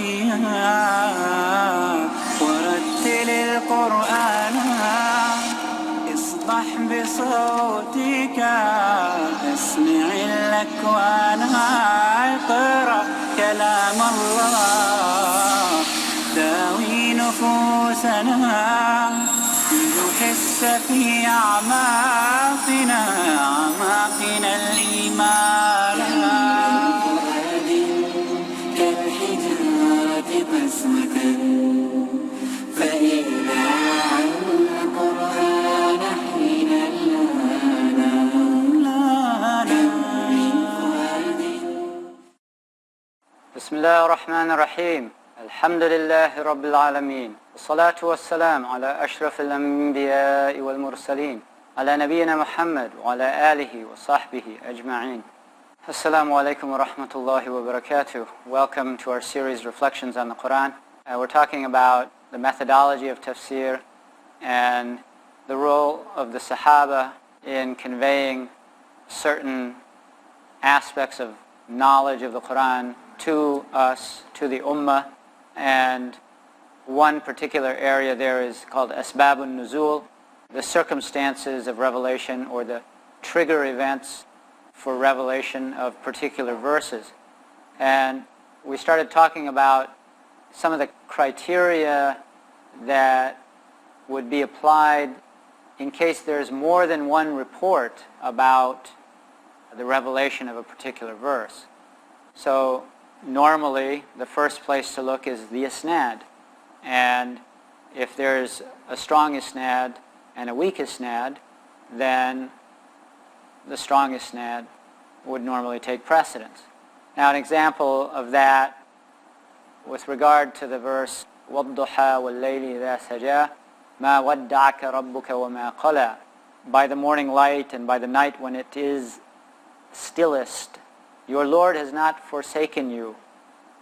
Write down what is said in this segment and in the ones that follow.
فيها ورتل القرآن اصبح بصوتك اسمع الأكوان اقرأ كلام الله داوي نفوسنا لنحس في أعماقنا الإيمان كالحجارة قسوة فإذا عن القرآن حين بسم الله الرحمن الرحيم الحمد لله رب العالمين والصلاة والسلام على أشرف الأنبياء والمرسلين على نبينا محمد وعلى آله وصحبه أجمعين. Assalamu alaikum wa rahmatullahi wa barakatuh. Welcome to our series Reflections on the Quran. We're talking about the methodology of tafsir and the role of the Sahaba in conveying certain aspects of knowledge of the Quran to us, to the Ummah. And one particular area there is called Asbaab Nuzool, the circumstances of revelation or the trigger events for revelation of particular verses. And we started talking about some of the criteria that would be applied in case there's more than one report about the revelation of a particular verse. So normally the first place to look is the isnad, and if there's a strong isnad and a weak isnad, then the strong isnad would normally take precedence. Now an example of that with regard to the verse وَالضُّحَى وَاللَّيْلِ إِذَا سَجَى مَا وَدَّعَكَ رَبُّكَ وَمَا قَلَى, by the morning light and by the night when it is stillest, your Lord has not forsaken you,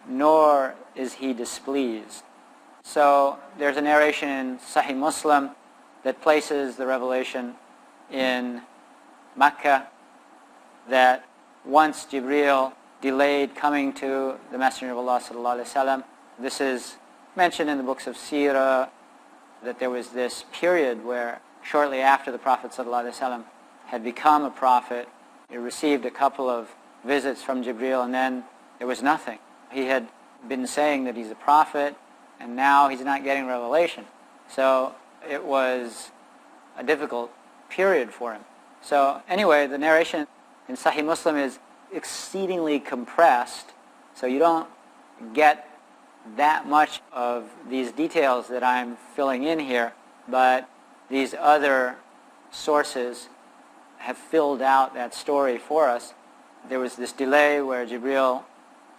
nor is He displeased. So there's a narration in Sahih Muslim that places the revelation in Mecca, that once Jibreel delayed coming to the Messenger of Allah sallallahu alaihi wasallam. This is mentioned in the books of Seerah, that there was this period where shortly after the Prophet sallallahu alaihi wasallam had become a prophet, he received a couple of visits from Jibreel, and then there was nothing. He had been saying that he's a prophet, and now he's not getting revelation. So it was a difficult period for him. So anyway, the narration in Sahih Muslim is exceedingly compressed, so you don't get that much of these details that I'm filling in here, but these other sources have filled out that story for us. There was this delay where Jibreel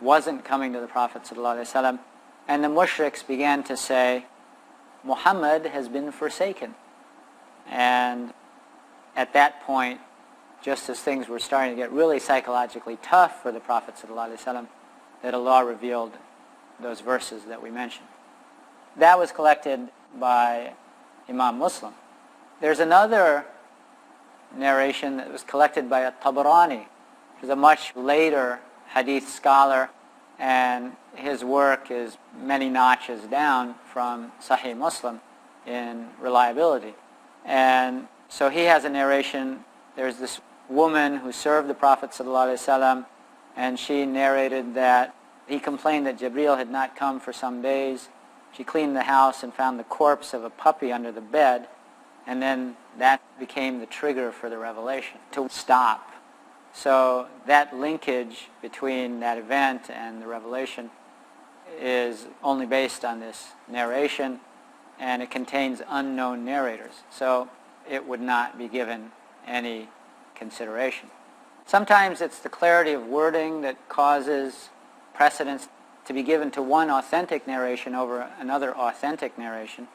wasn't coming to the Prophet ﷺ, and the mushriks began to say, Muhammad has been forsaken. And at that point, just as things were starting to get really psychologically tough for the Prophet ﷺ, that Allah revealed those verses that we mentioned. That was collected by Imam Muslim. There's another narration that was collected by At-Tabarani, who's a much later hadith scholar, and his work is many notches down from Sahih Muslim in reliability. And so he has a narration. There's this woman who served the Prophet ﷺ, and she narrated that he complained that Jibreel had not come for some days. She cleaned the house and found the corpse of a puppy under the bed, and then that became the trigger for the revelation to stop. So that linkage between that event and the revelation is only based on this narration, and it contains unknown narrators, so it would not be given any consideration. Sometimes it's the clarity of wording that causes precedence to be given to one authentic narration over another authentic narration.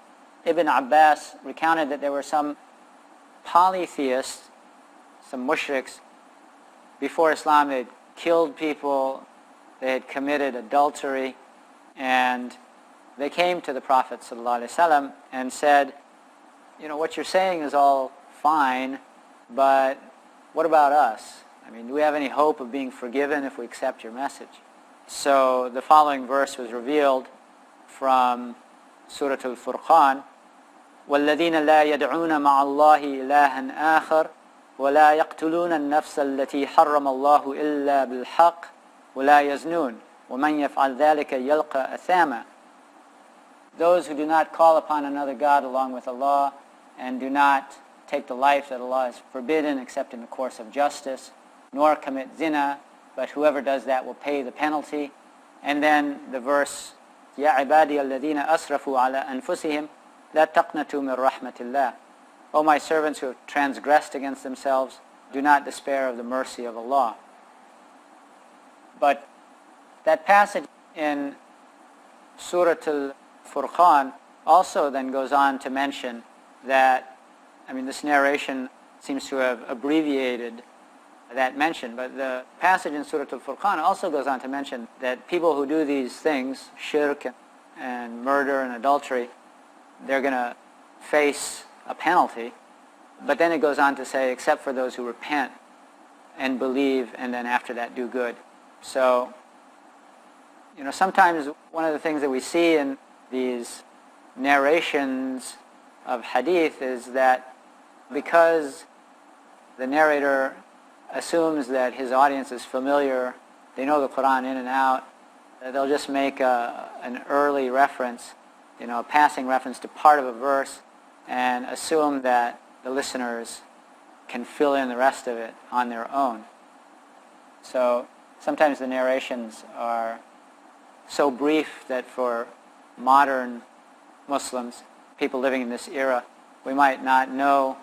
Ibn Abbas recounted that there were some polytheists, some mushriks, before Islam. They had killed people, they had committed adultery, and they came to the Prophet ﷺ and said, you know, what you're saying is all fine, but what about us? I mean, do we have any hope of being forgiven if we accept your message? So the following verse was revealed from Surah Al-Furqan, وَالَّذِينَ لَا يَدْعُونَ مَعَ اللَّهِ إِلَهًا آخَرَ وَلَا يَقْتُلُونَ النَّفْسَ الَّتِي حَرَّمَ اللَّهُ إِلَّا بِالْحَقِّ وَلَا يَزْنُونَ وَمَنْ يَفْعَلْ ذَلِكَ يَلْقَى أَثَامًا. Those who do not call upon another God along with Allah and do not take the life that Allah has forbidden except in the course of justice, nor commit zina, but whoever does that will pay the penalty. And then the verse, يَا عِبَادِيَ الَّذِينَ أَسْرَفُوا عَلَىٰ أَنفُسِهِمْ لَا تَقْنَطُوا مِنْ رَحْمَةِ اللَّهِ. O my servants who have transgressed against themselves, do not despair of the mercy of Allah. But that passage in Surah Al-Furqan also then goes on to mention that, this narration seems to have abbreviated that mention, but the passage in Surah Al-Furqan also goes on to mention that people who do these things, shirk and murder and adultery, they're going to face a penalty. But then it goes on to say, except for those who repent and believe and then after that do good. So, sometimes one of the things that we see in these narrations of hadith is that because the narrator assumes that his audience is familiar, they know the Quran in and out, they'll just make an early reference, a passing reference to part of a verse and assume that the listeners can fill in the rest of it on their own. So sometimes the narrations are so brief that for modern Muslims, people living in this era, we might not know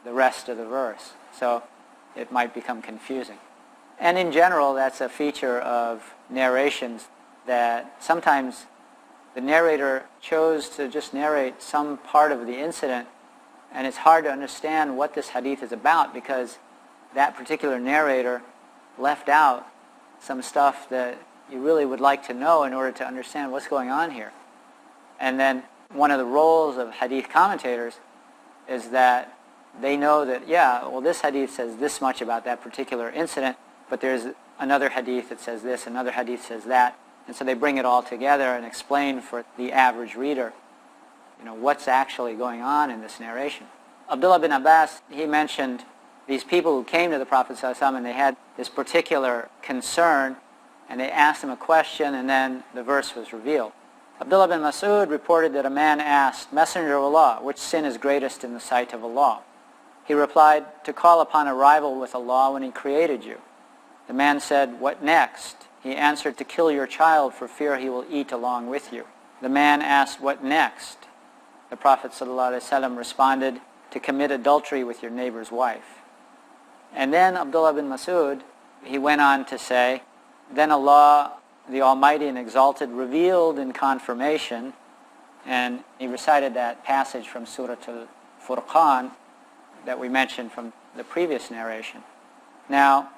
the rest of the verse. So it might become confusing. And in general, that's a feature of narrations, that sometimes the narrator chose to just narrate some part of the incident, and it's hard to understand what this hadith is about because that particular narrator left out some stuff that you really would like to know in order to understand what's going on here. And then one of the roles of hadith commentators is that they know that, this hadith says this much about that particular incident, but there's another hadith that says this, another hadith says that, and so they bring it all together and explain for the average reader, what's actually going on in this narration. Abdullah bin Abbas, he mentioned these people who came to the Prophet ﷺ and they had this particular concern, and they asked him a question, and then the verse was revealed. Abdullah bin Mas'ud reported that a man asked, Messenger of Allah, which sin is greatest in the sight of Allah? He replied, to call upon a rival with Allah when He created you. The man said, what next? He answered, to kill your child for fear he will eat along with you. The man asked, what next? The Prophet ﷺ responded, to commit adultery with your neighbor's wife. And then Abdullah bin Mas'ud, he went on to say, then Allah, the Almighty and Exalted, revealed in confirmation, and he recited that passage from Surah Al-Furqan that we mentioned from the previous narration. Now,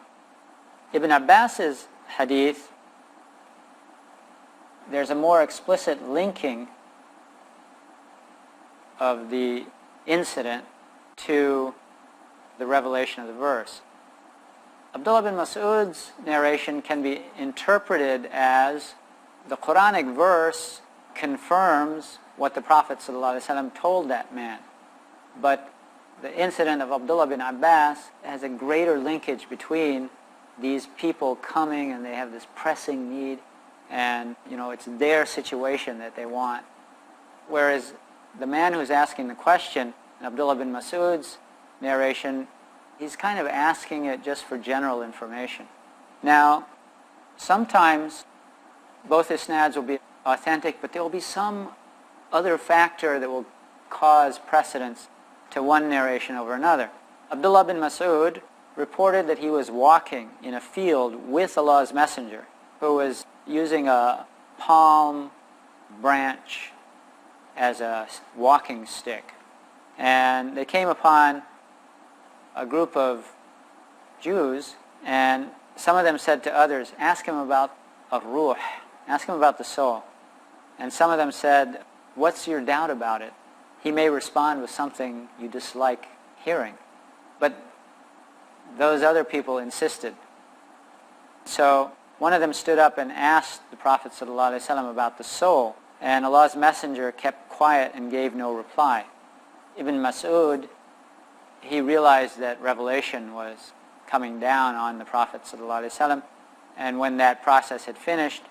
Ibn Abbas's hadith, there's a more explicit linking of the incident to the revelation of the verse. Abdullah bin Mas'ud's narration can be interpreted as the Quranic verse confirms what the Prophet ﷺ told that man. But the incident of Abdullah bin Abbas has a greater linkage between these people coming and they have this pressing need, and it's their situation that they want. Whereas the man who's asking the question in Abdullah bin Mas'ud's narration, he's kind of asking it just for general information. Now, sometimes both isnads will be authentic, but there will be some other factor that will cause precedence to one narration over another. Abdullah bin Mas'ud reported that he was walking in a field with Allah's Messenger, who was using a palm branch as a walking stick. And they came upon a group of Jews, and some of them said to others, ask him about ar-ruh, ask him about the soul. And some of them said, what's your doubt about it? He may respond with something you dislike hearing. But those other people insisted. So one of them stood up and asked the Prophet ﷺ about the soul, and Allah's Messenger kept quiet and gave no reply. Ibn Mas'ud, he realized that revelation was coming down on the Prophet ﷺ, and when that process had finished,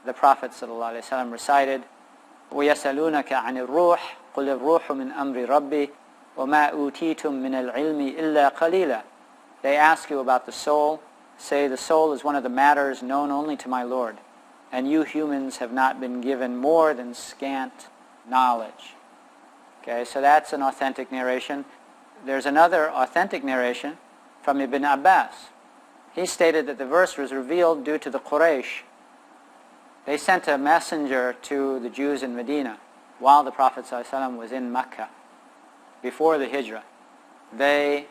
the Prophet ﷺ recited, وَيَسَلُونَكَ عَنِ الرُّوحِ قُلِ الرُّوحُ مِنْ أَمْرِ رَبِّي وَمَا أُوتِيتُم مِّنَ الْعِلْمِ إِلَّا قَلِيلًا. They ask you about the soul. Say, the soul is one of the matters known only to my Lord, and you humans have not been given more than scant knowledge. Okay, so that's an authentic narration. There's another authentic narration from Ibn Abbas. He stated that the verse was revealed due to the Quraysh. They sent a messenger to the Jews in Medina while the Prophet ﷺ was in Mecca, before the Hijrah. They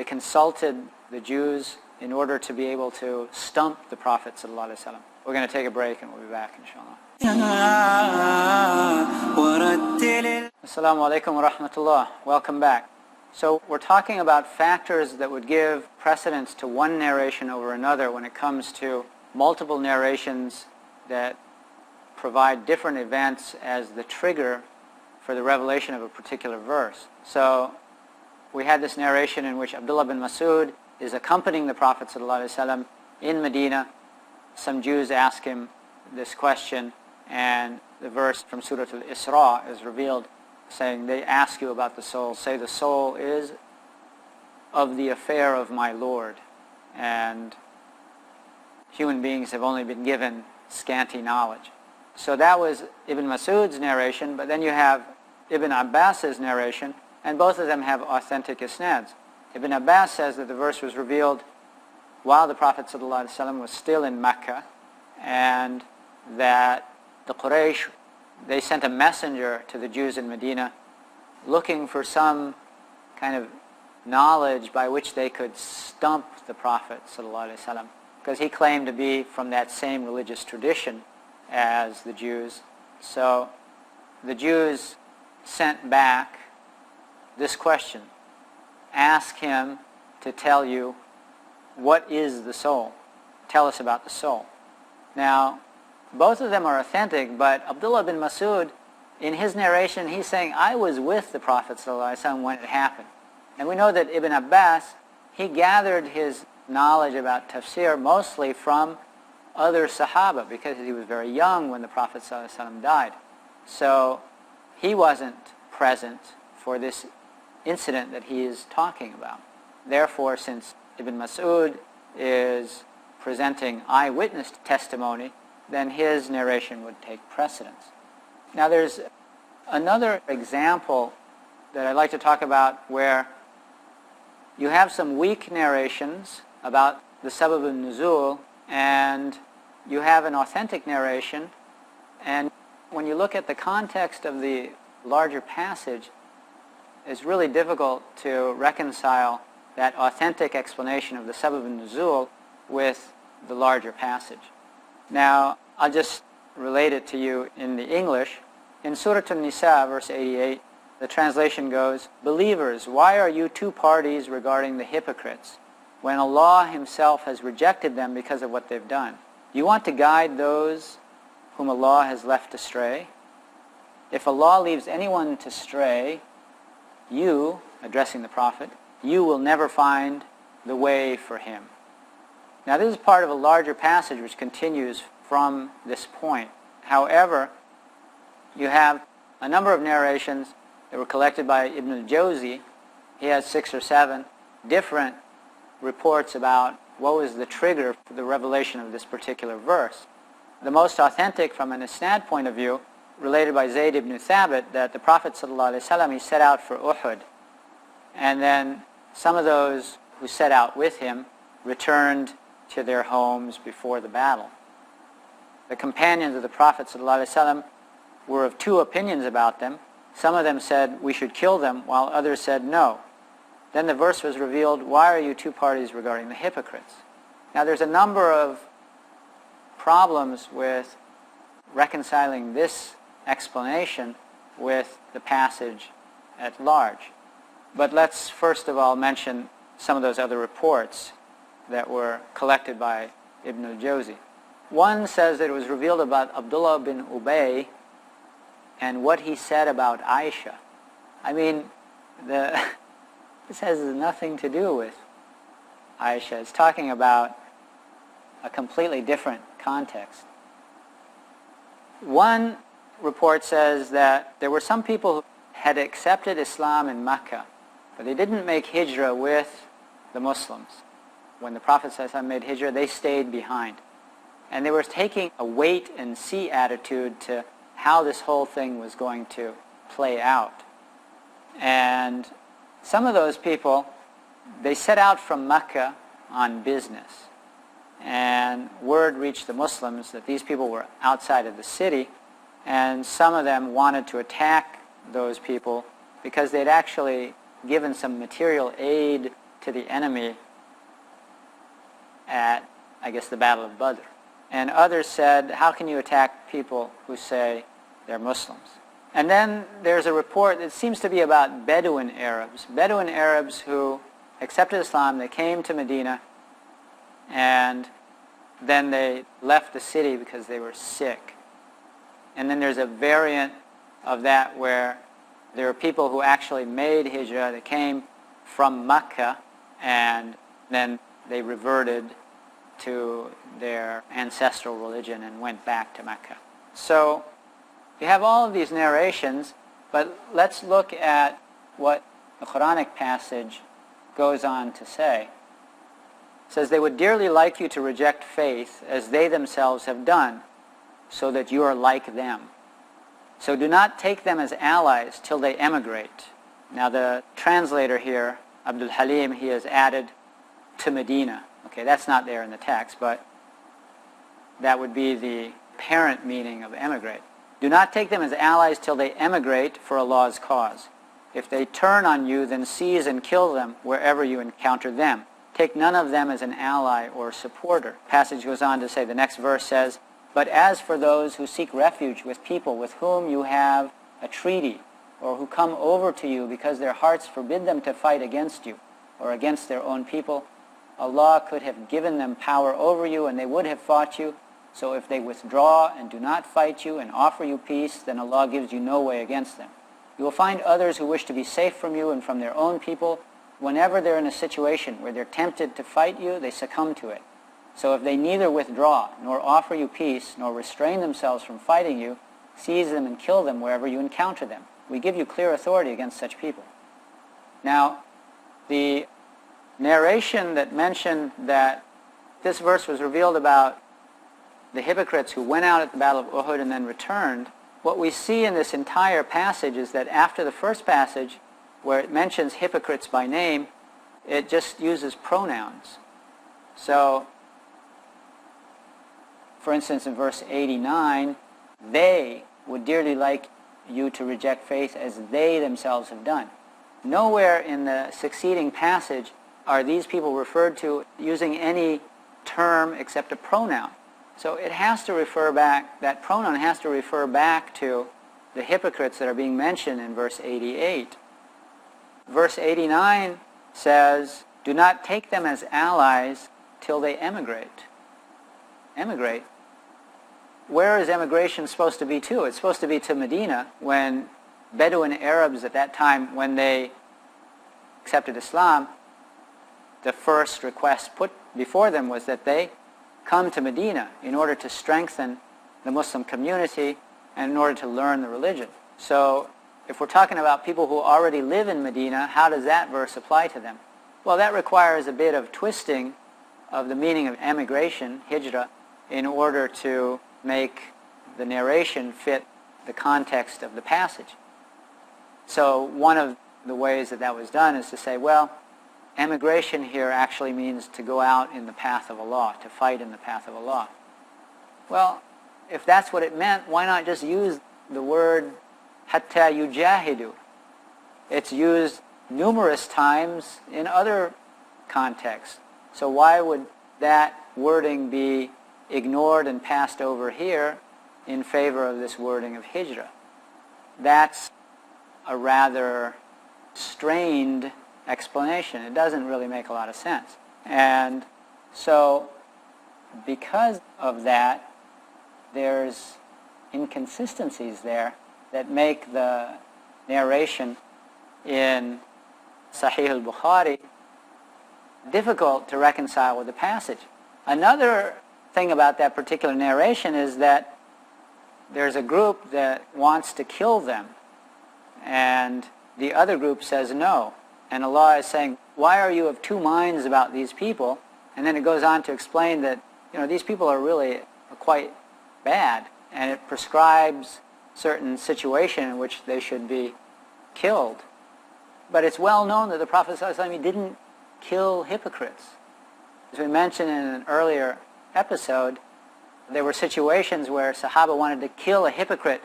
consulted the Jews in order to be able to stump the Prophet ﷺ. We're going to take a break and we'll be back, inshallah. Assalamu alaikum wa rahmatullah. Welcome back. So we're talking about factors that would give precedence to one narration over another when it comes to multiple narrations that provide different events as the trigger for the revelation of a particular verse. So we had this narration in which Abdullah bin Mas'ud is accompanying the Prophet ﷺ in Medina. Some Jews ask him this question, and the verse from Surah Al-Isra is revealed, saying, they ask you about the soul. Say, the soul is of the affair of my Lord, and human beings have only been given scanty knowledge. So that was Ibn Mas'ud's narration, but then you have Ibn Abbas's narration, and both of them have authentic isnads. Ibn Abbas says that the verse was revealed while the Prophet ﷺ was still in Mecca, and that the Quraysh, they sent a messenger to the Jews in Medina looking for some kind of knowledge by which they could stump the Prophet ﷺ, because he claimed to be from that same religious tradition as the Jews. So the Jews sent back this question: ask him to tell you, what is the soul? Tell us about the soul. Now, both of them are authentic, but Abdullah bin Mas'ud, in his narration, he's saying, I was with the Prophet ﷺ when it happened. And we know that Ibn Abbas, he gathered his knowledge about tafsir mostly from other Sahaba, because he was very young when the Prophet ﷺ died. So he wasn't present for this incident that he is talking about. Therefore, since Ibn Mas'ud is presenting eyewitness testimony, then his narration would take precedence. Now there's another example that I'd like to talk about where you have some weak narrations about the Asbaab Nuzool, and you have an authentic narration, and when you look at the context of the larger passage, it's really difficult to reconcile that authentic explanation of the Asbaab Nuzool with the larger passage. Now, I'll just relate it to you in the English. In Surah An-Nisa, verse 88, the translation goes, believers, why are you two parties regarding the hypocrites, when Allah Himself has rejected them because of what they've done? Do you want to guide those whom Allah has left astray? If Allah leaves anyone to stray, you, addressing the Prophet, you will never find the way for him. Now this is part of a larger passage which continues from this point. However, you have a number of narrations that were collected by Ibn al-Jawzi. He has 6 or 7 different reports about what was the trigger for the revelation of this particular verse. The most authentic from an isnad point of view, related by Zayd ibn Thabit, that the Prophet ﷺ, he set out for Uhud, and then some of those who set out with him returned to their homes before the battle. The companions of the Prophet ﷺ were of two opinions about them. Some of them said we should kill them, while others said no. Then the verse was revealed, why are you two parties regarding the hypocrites? Now there's a number of problems with reconciling this explanation with the passage at large. But let's first of all mention some of those other reports. that were collected by Ibn al-Jawzi. One says that it was revealed about Abdullah bin Ubay and what he said about Aisha. I mean, this has nothing to do with Aisha. It's talking about a completely different context. One report says that there were some people who had accepted Islam in Mecca, but they didn't make hijrah with the Muslims. When the Prophet ﷺ made hijrah, they stayed behind. And they were taking a wait and see attitude to how this whole thing was going to play out. And some of those people, they set out from Mecca on business. And word reached the Muslims that these people were outside of the city, and some of them wanted to attack those people because they'd actually given some material aid to the enemy at, I guess, the Battle of Badr. And others said, how can you attack people who say they're Muslims? And then there's a report that seems to be about Bedouin Arabs. Bedouin Arabs who accepted Islam, they came to Medina, and then they left the city because they were sick. And then there's a variant of that where there are people who actually made hijrah, that came from Mecca, and then they reverted to their ancestral religion and went back to Mecca. So you have all of these narrations, but let's look at what the Quranic passage goes on to say. It says, they would dearly like you to reject faith as they themselves have done, so that you are like them. So do not take them as allies till they emigrate. Now the translator here, Abdul Halim, he has added to Medina. Okay, that's not there in the text, but that would be the parent meaning of emigrate. Do not take them as allies till they emigrate for Allah's cause. If they turn on you, then seize and kill them wherever you encounter them. Take none of them as an ally or supporter. The passage goes on to say, the next verse says, but as for those who seek refuge with people with whom you have a treaty, or who come over to you because their hearts forbid them to fight against you or against their own people, Allah could have given them power over you and they would have fought you. So if they withdraw and do not fight you and offer you peace, then Allah gives you no way against them. You will find others who wish to be safe from you and from their own people. Whenever they're in a situation where they're tempted to fight you, they succumb to it. So if they neither withdraw nor offer you peace nor restrain themselves from fighting you, seize them and kill them wherever you encounter them. We give you clear authority against such people. Now, the narration that mentioned that this verse was revealed about the hypocrites who went out at the Battle of Uhud and then returned, what we see in this entire passage is that after the first passage, where it mentions hypocrites by name, it just uses pronouns. So, for instance, in verse 89, they would dearly like you to reject faith as they themselves have done. Nowhere in the succeeding passage are these people referred to using any term except a pronoun. So it has to refer back, that pronoun has to refer back to the hypocrites that are being mentioned in verse 88. Verse 89 says, do not take them as allies till they emigrate. Emigrate? Where is emigration supposed to be to? It's supposed to be to Medina, when Bedouin Arabs at that time, when they accepted Islam, the first request put before them was that they come to Medina in order to strengthen the Muslim community and in order to learn the religion. So if we're talking about people who already live in Medina, how does that verse apply to them? Well, that requires a bit of twisting of the meaning of emigration, hijrah, in order to make the narration fit the context of the passage. So one of the ways that that was done is to say, well, emigration here actually means to go out in the path of Allah, to fight in the path of Allah. Well, if that's what it meant, why not just use the word hatta yujahidu? It's used numerous times in other contexts. So why would that wording be ignored and passed over here in favor of this wording of hijrah? That's a rather strained explanation. It doesn't really make a lot of sense. And So because of that, there's inconsistencies there that make the narration in Sahih al-Bukhari difficult to reconcile with the passage. Another thing about that particular narration is that there's a group that wants to kill them, and the other group says no. And Allah is saying, why are you of two minds about these people? And then it goes on to explain that, these people are really quite bad, and it prescribes certain situation in which they should be killed. But it's well known that the Prophet ﷺ didn't kill hypocrites. As we mentioned in an earlier episode, there were situations where Sahaba wanted to kill a hypocrite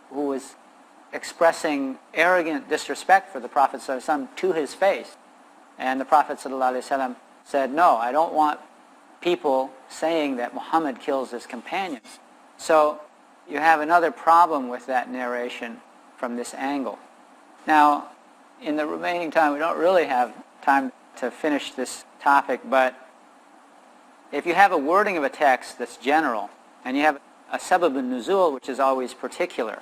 who was expressing arrogant disrespect for the Prophet ﷺ to his face. And the Prophet ﷺ said, no, I don't want people saying that Muhammad kills his companions. So you have another problem with that narration from this angle. Now, in the remaining time, we don't really have time to finish this topic, but if you have a wording of a text that's general, and you have a Asbaab Nuzool, which is always particular,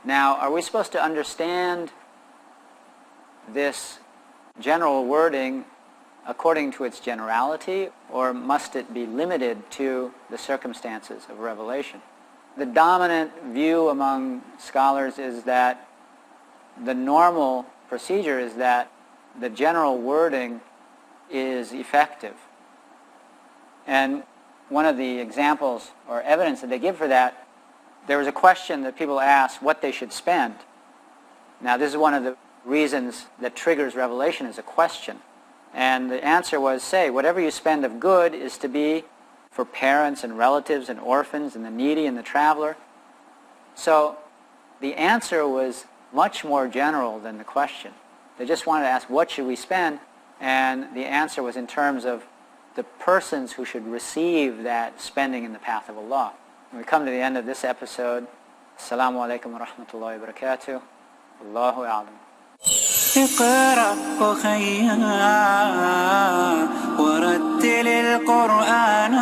now, are we supposed to understand this general wording according to its generality, or must it be limited to the circumstances of revelation? The dominant view among scholars is that the normal procedure is that the general wording is effective. And one of the examples or evidence that they give for that, there was a question that people asked what they should spend. Now, this is one of the reasons that triggers revelation is a question. And the answer was, say, whatever you spend of good is to be for parents and relatives and orphans and the needy and the traveler. So the answer was much more general than the question. They just wanted to ask, what should we spend? And the answer was in terms of the persons who should receive that spending in the path of Allah. When we come to the end of this episode, Assalamu alaikum wa rahmatullahi wa barakatuh. Allahu a'lam. اقرأ أخيا ورتل القرآن